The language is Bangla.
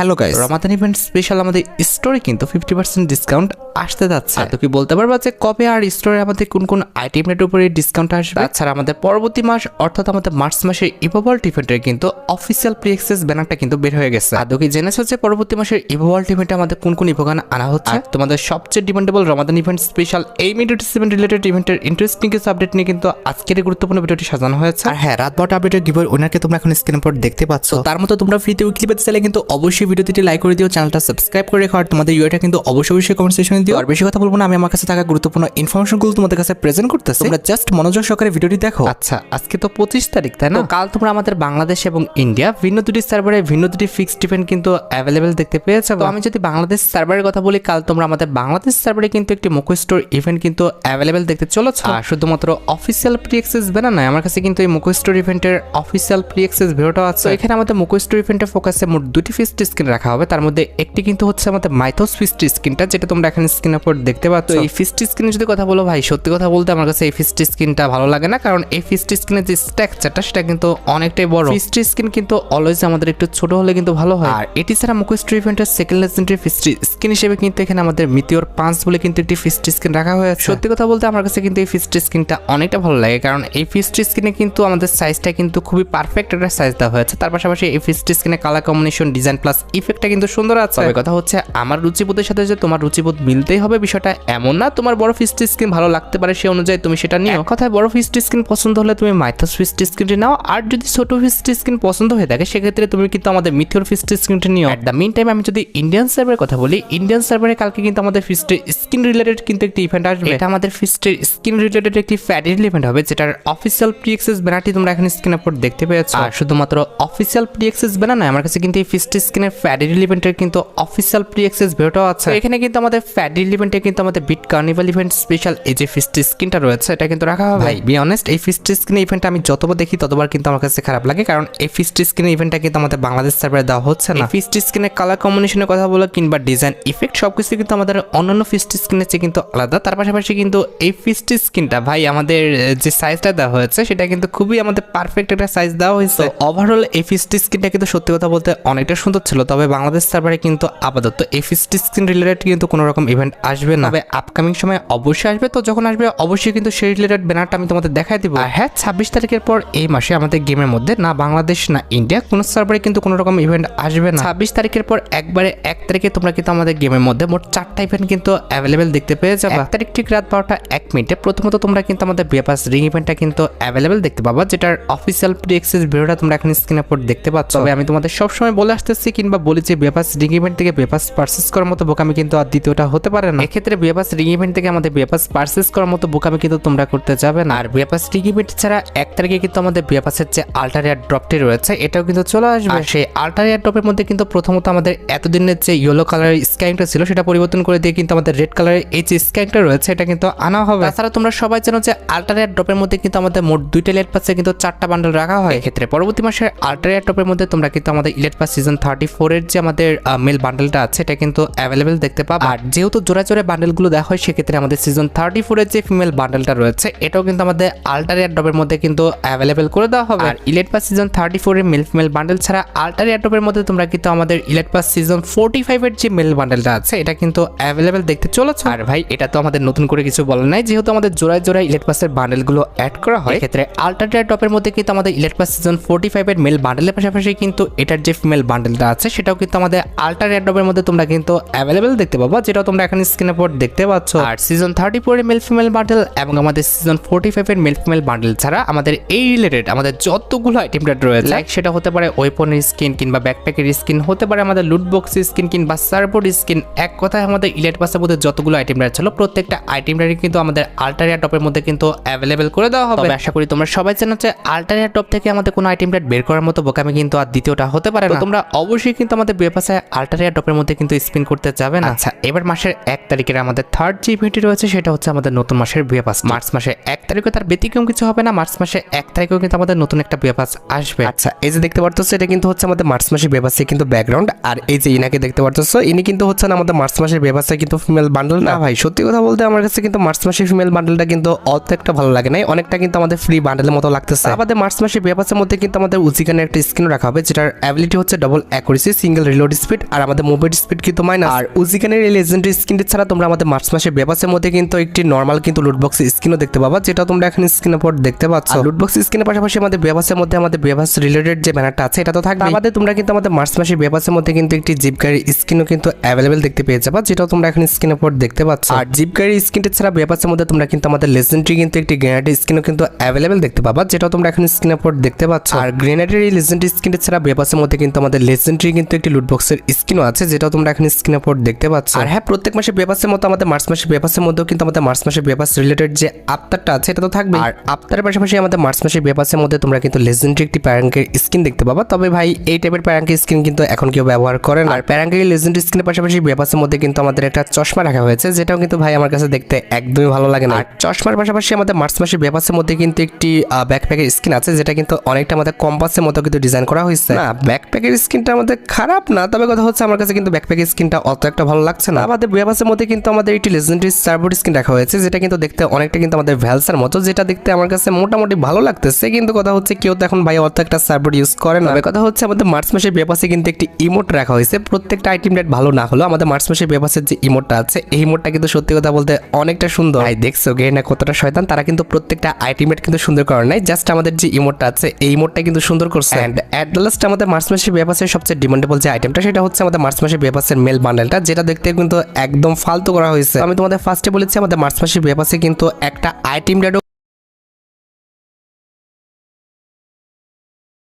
হ্যালো গাইস, রমাদান ইভেন্ট স্পেশাল আমাদের স্টোরে কিন্তু 50% ডিসকাউন্ট আসতে যাচ্ছে। তো কি বলতে পারবা যে কবে আর স্টোরে আমাদের কোন কোন আইটেমের উপরে ডিসকাউন্ট আসবে? তাছাড়া আমাদের পরবর্তী মাস অর্থাৎ আমাদের মার্চ মাসের ইভোভাল্ট ইভেন্টের কিন্তু অফিসিয়াল প্রি অ্যাক্সেস ব্যানারটা কিন্তু বের হয়ে গেছে। আর কি জেনেছো যে পরবর্তী মাসের ইভোভাল্ট ইভেন্টে আমাদের কোন কোন ইভোগান আনা হচ্ছে? তোমাদের সবচেয়ে ডিমান্ডেবল রমাদান ইভেন্ট স্পেশাল এই মেডিটেশন রিলেটেড ইভেন্টের ইন্টারেস্টিং কিছু আপডেট নিয়ে কিন্তু আজকের এই গুরুত্বপূর্ণ ভিডিওটি সাজানো হয়েছে। আর হ্যাঁ, রাত 12টা আপডেটের গিভওয়ে উইনারকে তোমরা এখন স্ক্রিনের উপর দেখতে পাচ্ছ। তার মতো তোমরা ফ্রিতে উইকলি পেতে চাইলে কিন্তু অবশ্যই ভিডিওটি লাইক করে দিও, চ্যানেলটা সাবস্ক্রাইব করে রেখো, আর তোমাদের ইউআইটা কিন্তু অবশ্যই কমেন্ট সেকশনে দিও। আর বেশি কথা বলবো না, আমি আমার কাছে থাকা গুরুত্বপূর্ণ ইনফরমেশনগুলো তোমাদের কাছে প্রেজেন্ট করতেছি, তোমরা জাস্ট মনোযোগ সহকারে ভিডিওটি দেখো। আচ্ছা, আজকে তো 25 তারিখ, তাই না? কাল তোমরা আমাদের বাংলাদেশ এবং ইন্ডিয়া ভিন্ন দুটি সার্ভারে ভিন্ন দুটি ফিক্সড ইভেন্ট কিন্তু অ্যাভেলেবেল দেখতে পেয়েছো। তো আমি যদি বাংলাদেশ সার্ভারের কথা বলি, কাল তোমরা আমাদের বাংলাদেশ সার্ভারে কিন্তু একটি মোকো স্টোর ইভেন্ট কিন্তু অ্যাভেলেবেল দেখতে চলেছো। আর শুধুমাত্র অফিসিয়াল প্রি অ্যাক্সেস ব্যানার নয়, আমার কাছে কিন্তু এই মোকো স্টোর ইভেন্টের অফিসিয়াল প্রি অ্যাক্সেস ভিডিওটা আছে। এখানে আমাদের মোকো স্টোর ইভেন্টের ফোকাসে মোট দুটি ফিক্সড স্ক্রিন রাখা হবে। তার মধ্যে একটি কিন্তু হচ্ছে আমাদের মাইথোস ফিক্সড স্ক্রিনটা, যেটা তোমরা এখানে স্ক্রিনের উপর দেখতে পাচ্ছ। এই ফিক্সড স্ক্রিনে যদি কথা বলো ভাই, সত্যি কথা বলতে আমার কাছে এই ফিক্সড স্ক্রিনটা ভালো লাগে না, কারণ এই ফিক্সড স্ক্রিনের যে স্ট্রাকচারটা সেটা কিন্তু অনেকটাই বড়। ফিক্সড স্ক্রিন কিন্তু অলওয়েজ আমাদের একটু ছোট হলে কিন্তু ভালো হয়। আর এটি ছাড়া মোকো স্টোর ইভেন্টের সেকেন্ড লেজেন্ডারি ফিক্সড স্ক্রিন হিসেবে কিন্তু এখানে আমাদের মিটিওর 5 বলে কিন্তু একটি ফিক্সড স্ক্রিন রাখা হয়েছে। সত্যি কথা বলতে আমার কাছে কিন্তু এই ফিক্সড স্ক্রিনটা অনেকটা ভালো লাগে, কারণ এই ফিক্সড স্ক্রিনে কিন্তু আমাদের সাইজটা কিন্তু খুবই পারফেক্ট একটা সাইজ দেওয়া হয়েছে। তার পাশাপাশি এই ফিক্সড স্ক্রিনে কালার কম্বিনেশন, ডিজাইন প্লাস ইফেক্টটা কিন্তু সুন্দর আছে। তবে কথা হচ্ছে আমার রুচিবোধের সাথে যে তোমার রুচিবোধ মিলতেই হবে বিষয়টা এমন না। তোমার বড় ফিক্সড স্ক্রিন ভালো লাগতে পারে, সেই অনুযায়ী তুমি সেটা নিও। কথায় বড় ফিক্সড স্ক্রিন পছন্দ হলে তুমি মাইথোস ফিক্সড স্ক্রিনটি নাও, আর যদি ছোট ফিক্সড স্ক্রিন পছন্দ হয়ে থাকে সেক্ষেত্রে তুমি কিন্তু আমাদের মিথিওর ফিক্সড স্ক্রিনটি নিও। এট দ্য মিন টাইম আমি যদি ইন্ডিয়ান সার্ভারের কথা বলি, ইন্ডিয়ান সার্ভারে কালকে কিন্তু আমাদের ফিক্সড স্ক্রিন রিলেটেড কিন্তু একটি ইভেন্ট আসবে। এটা আমাদের ফিক্সড স্ক্রিন রিলেটেড একটি ফ্যাডিল ইভেন্ট হবে, যেটার অফিসিয়াল প্রি অ্যাক্সেস ব্যানারটি তোমরা এখানে স্ক্রিনের উপর দেখতে পেয়েছো। আর শুধুমাত্র অফিসিয়াল প্রি অ্যাক্সেস ব্যানার নয়, আমার কাছে কিন্তু এই ফিক্সড স্ক্রিনের ফ্যাডিল ইভেন্টের কিন্তু অফিসিয়াল প্রি অ্যাক্সেস ভিডিওটাও আছে। এখানে কিন্তু আমাদের ফ্যাডিল ইভেন্টে কিন্তু আমাদের বিট কার্নিভাল ইভেন্ট স্পেশাল এই যে ফিক্সড স্ক্রিনটা রয়েছে এটা কিন্তু রাখা হবে। ভাই বি অনেস্ট, এই ফিক্সড স্ক্রিন ইভেন্টটা আমি যতবার দেখি ততবার কিন্তু আমার কাছে খারাপ লাগে, কারণ এই ফিক্সড স্ক্রিন ইভেন্টটা কিন্তু আমাদের বাংলাদেশ সার্ভারে দেওয়া হচ্ছে না। ফিক্সড স্ক্রিনের কালার কম্বিনেশনের কথা বলো কিংবা ডিজাইন ইফেক্ট সবকিছু কিন্তু আমাদের অন্যান্য ফিক্সড স্ক্রিনের চেয়ে কিন্তু আলাদা। তার পাশাপাশি কিন্তু এই ফিক্সড স্ক্রিনটা ভাই আমাদের যে সাইজটা দেওয়া হয়েছে সেটা কিন্তু খুবই আমাদের পারফেক্ট একটা সাইজ দেওয়া হয়েছে। ওভারঅল এই ফিক্সড স্ক্রিনটা কিন্তু সত্যি কথা বলতে অনেকটা সুন্দর ছিল। তবে বাংলাদেশ সার্ভারে কিন্তু আপাতত এই ফিক্সড স্ক্রিন রিলেটেড কিন্তু কোনো রকম ইভেন্ট আসবে না, তবে আপকামিং সময় অবশ্যই আসবে। তো যখন আসবে অবশ্যই কিন্তু সেই রিলেটেড ব্যানারটা আমি তোমাদের দেখাই দিব। আর হ্যাঁ, 26 তারিখের পর এই মাসে আমাদের গেমের মধ্যে না বাংলাদেশ না ইন্ডিয়া কোনো সার্ভারে কিন্তু কোনো রকম ইভেন্ট আসবে না। 26 তারিখের পর একবারে 1 তারিখে তোমরা কিন্তু আমাদের গেমের মধ্যে মোট 4টা ইভেন্ট কিন্তু অ্যাভেলেবেল দেখতে পেয়ে যাবে। 1 তারিখ ঠিক রাত 12টা 1 মিনিটে প্রথমত তোমরা কিন্তু আমাদের বিয়াপাস রিং ইভেন্টটা কিন্তু অ্যাভেলেবেল দেখতে পাবা, যেটার অফিসিয়াল প্রি অ্যাক্সেস ভিডিওটা তোমরা এখন স্ক্রিনের উপর দেখতে পাচ্ছ। তবে আমি তোমাদের সবসময় বলে আসতেছি কিংবা বলি যে বিয়াপাস রিং ইভেন্ট থেকে বিয়াপাস পারচেস করার মতো বোকামি কিন্তু আর দ্বিতীয়টা হতে পারে না। এক্ষেত্রে বিয়াপাস রিং ইভেন্ট থেকে আমাদের বিয়াপাস পারচেস করার মতো বোকামি কিন্তু তোমরা করতে যাবে না। আর বিয়াপাস রিং ইভেন্ট ছাড়া 1 তারিখে কিন্তু আমাদের বিয়াপাসের যে আল্টারিয়ার ড্রপটি রয়েছে এটাও কিন্তু চলে আসবে। আর সেই আল্টারিয়ার ড্রপের মধ্যে কিন্তু প্রথমত আমাদের এতদিনের যে ইয়েলো কালারের স্ক্যাংটা ছিল সেটা পরিবর্তন করে দিয়ে কিন্তু আমাদের রেড কালারের এই যে স্ক্যাংটা রয়েছে এটা কিন্তু আনা হবে। তাছাড়া তোমরা সবাই জানো যে আল্টারিয়ার ড্রপের মধ্যে কিন্তু আমাদের মোট 2টা ইলেট পাসে কিন্তু 4টা বান্ডেল রাখা হয়। এক্ষেত্রে পরবর্তী মাসের আল্টারিয়ার ড্রপের মধ্যে তোমরা কিন্তু আমাদের ইলেট পাস সিজন 34 এর যে আমাদের মেল বান্ডেলটা আছে এটা কিন্তু অ্যাভেলেবেল দেখতে পাবা। আর যেহেতু জোড়া জোড়া বান্ডেলগুলো দেওয়া হয় সেক্ষেত্রে আমাদের সিজন 34 এর যে ফিমেল বান্ডেলটা রয়েছে এটাও কিন্তু আমাদের আল্টারিয়ার ড্রপের মধ্যে কিন্তু অ্যাভেলেবেল করে দেওয়া হবে। আর ইলেট পাস সিজন 34 এর মেল ফিমেল বান্ডেল ছাড়া আল্টারিয়ার ড্রপের মধ্যে তোমরা কিন্তু আমাদের ইলেট পাস সিজন 45 এর যে মেল বান্ডেলটা আছে এটা কিন্তু অ্যাভেলেবেল দেখতে চলেছে। আর ভাই এটা তো আমাদের নতুন করে কিছু বলার নাই, যেহেতু আমাদের জোড়ায় জোড়ায় ইলেট পাসের বান্ডেলগুলো অ্যাড করা হয়। এক্ষেত্রে আল্টারিয়ার ড্রপের মধ্যে কিন্তু আমাদের ইলেট পাস সিজন 45 এর মেল বান্ডেলের পাশাপাশি কিন্তু এটার যে ফিমেল বান্ডেলটা আছে সেটাও কিন্তু আমাদের আল্টারিয়ার ড্রপের মধ্যে তোমরা কিন্তু অ্যাভেলেবেল দেখতে পাবা, যেটা তোমরা এখন স্ক্রিনের উপর দেখতে পাচ্ছ। আর সিজন 34 এর মেল ফিমেল বান্ডেল এবং আমাদের সিজন 45 এর মেল ফিমেল বান্ডেল ছাড়া আমাদের এই রিলেটেড আমাদের যতগুলো আইটেম রয়েছে, লাইক সেটা হতে পারে ওয়েপনের স্কিন কিংবা ব্যাকপ্যাকের স্কিন, হতে পারে আমাদের লুট বক্স স্কিন কিংবা সার্বোর্ড স্কিন, এক কথায় আমাদের ইলেট পাসের মধ্যে যতগুলো আইটেম ছিল প্রত্যেকটা আইটেমটারই কিন্তু আমাদের আল্টারিয়ার টপের মধ্যে কিন্তু অ্যাভেলেবেল করে দেওয়া হবে। আশা করি তোমরা সবাই জানো যে আল্টারিয়ার টপ থেকে আমাদের কোনো আইটেম বের করার মতো বোকামি কিন্তু আর দ্বিতীয়টা হতে পারে না। তোমরা অবশ্যই কিন্তু আমাদের বিয়াপাসে আল্টারিয়ার টপের মধ্যে কিন্তু স্পিন করতে যাবে না। আচ্ছা, এবার মাসের 1 তারিখের আমাদের থার্ড যে ইভেন্টটি রয়েছে সেটা হচ্ছে আমাদের নতুন মাসের বিয়াপাস। মার্চ মাসে 1 তারিখে তার ব্যতিক্রম কিছু হবে না, মার্চ মাসে 1 তারিখেও কিন্তু আমাদের নতুন একটা বিয়াপাস আসবে। আচ্ছা, এই যে দেখতে পারতো এটা কিন্তু হচ্ছে আমাদের মার্চ মাসের বিয়াপাসে কিন্তু ব্যাকগ্রাউন্ড। আর এই যে ইনাকে দেখতে পারতো ইনি কিন্তু হচ্ছে না আমাদের মার্চ মাসের বিয়াপাসে কিন্তু ফিমেল বান্ডেল না। ভাই সত্যি কথা বলতে আমার কাছে কিন্তু মার্চ মাসের ফিমেল বান্ডেলটা কিন্তু অত একটা ভালো লাগে নাই, অনেকটা কিন্তু আমাদের ফ্রি বান্ডেলের মতো লাগতেছে। আমাদের মার্চ মাসের বিয়াপাসের মধ্যে কিন্তু আমাদের উজিকানের একটা স্কিন রাখা হবে, যেটার অ্যাবিলিটি হচ্ছে double accuracy single reload speed আর আমাদের মুভমেন্ট স্পিড কিন্তু মাইনাস। আর উজিকানের এই লেজেন্ডারি স্কিনটি ছাড়া তোমরা আমাদের মার্চ মাসের বেপাসের মধ্যে কিন্তু একটি নর্মাল কিন্তু লুটবক্স স্কিনও দেখতে পাবা, যেটা তোমরা এখন স্ক্রিনের উপর দেখতে পাচ্ছ। লুটবক্স স্কিনের পাশাপাশি আমাদের বেপাসের মধ্যে আমাদের বেপাস রিলেটেড যে ব্যানারটা আছে এটা তো থাকবে। আমাদের তোমরা কিন্তু আমাদের মার্চ মাসের বেপাসের মধ্যে কিন্তু একটি জিপ গাড়ির স্কিনও কিন্তু অ্যাভেলেবেল দেখতে পেয়ে যাবা, যেটা তোমরা এখন স্ক্রিনের উপর দেখতে পাচ্ছ। আর জিপ গাড়ির স্কিনটি ছাড়া বেপাসের মধ্যে তোমরা কিন্তু আমাদের লেজেন্ডারি কিন্তু একটি গ্রেনেডের স্কিনও কিন্তু অ্যাভেলেবেল দেখতে পাবা, যেটা তোমরা এখন স্ক্রিনের উপর দেখতে পাচ্ছ। আর গ্রেনেডের এই লেজেন্ডারি স্কিনটি ছাড়া বেপাসের মধ্যে কিন্তু আমাদের লেজেন্ডারি কিন্তু একটি লুটবক্সের স্কিনও আছে, যেটা তোমরা এখন স্ক্রিনের উপর দেখতে পাচ্ছ। আর হ্যাঁ, প্রত্যেক মাসে বেপাসের মতো আমাদের মার্চ মাসের বেপাসের মধ্যেও কিন্তু আমাদের মার্চ মাসের বেপাস রিলেটেড যে আফতারটা আছে এটা তো থাকবে। আর আফতারের পাশাপাশি আমাদের মার্চ মাসের বেপাসের মধ্যে তোমরা কিন্তু লেজেন্ডারি একটি প্যারাঙ্কের স্কিন দেখতে পাবা। তবে ভাই এই টাইপের প্যারাঙ্কের স্কিন কিন্তু এখন কেউ ব্যবহার করে না। আর প্যারাঙ্কের লেজেন্ডারি স্কিনের পাশাপাশি বেপাসের মধ্যে কিন্তু আমাদের একটা চশমা রাখা হয়েছে, যেটাও কিন্তু ভাই আমার কাছে দেখতে একদমই ভালো লাগে না। আর চশমার পাশাপাশি আমাদের মার্চ মাসের বেপাসের মধ্যে কিন্তু একটি ব্যাকপ্যাকের স্কিন আছে, যেটা কিন্তু অনেকটা আমাদের কম্পাসের মতো কিন্তু ডিজাইন করা হয়েছে। না, ব্যাকপ্যাকের স্কিনটা আমাদের খারাপ না, তবে কথা হচ্ছে আমার কাছে কিন্তু ব্যাকপ্যাকের স্কিনটা অত একটা ভালো লাগছে না। আমাদের বেপাসের মধ্যে কিন্তু আমাদের একটি লেজেন্ডারি সার্বোর্ড স্কিন রাখা হয়েছে, যেটা কিন্তু দেখতে অনেকটা কিন্তু আমাদের ভ্যালসার মতো, যেটা দেখতে আমার কাছে মোটামুটি ভালো লাগতেছে। কিন্তু কথা হচ্ছে কেউ তো এখন ভাই অত একটা সার্বোর্ড ইউজ করে না। কথা হচ্ছে আমাদের মার্চ মাসের বেপাসে কিন্তু একটি ইমোট রাখা হয়েছে। প্রত্যেকটা আইটেম রেট ভালো না হলো আমাদের মার্চ মাসের বেপাসের যে ইমোটটা আছে এই ইমোটটা কিন্তু সত্যি কথা বলতে অনেকটা সুন্দর। ভাই দেখছো গেরিনা কতটা শয়তান, তারা কিন্তু প্রত্যেকটা আইটেম রেট কিন্তু সুন্দর করে নাই, জাস্ট আমাদের যে ইমোটটা আছে এই ইমোটটা কিন্তু সুন্দর করছে। এন্ড অ্যাট দ্য লাস্ট আমাদের মার্চ মাসের বেপাসের সবচেয়ে ডিমান্ডেবল যে আইটেমটা সেটা হচ্ছে আমাদের মার্চ মাসের বেপাসের মেল বান্ডেলটা, যেটা দেখতে কিন্তু একদম ফালতু করা হয়েছে। আমি তোমাদের ফার্স্টে বলেছি আমাদের মার্চ মাসের বেপাসে কিন্তু একটা আইটেম রেটও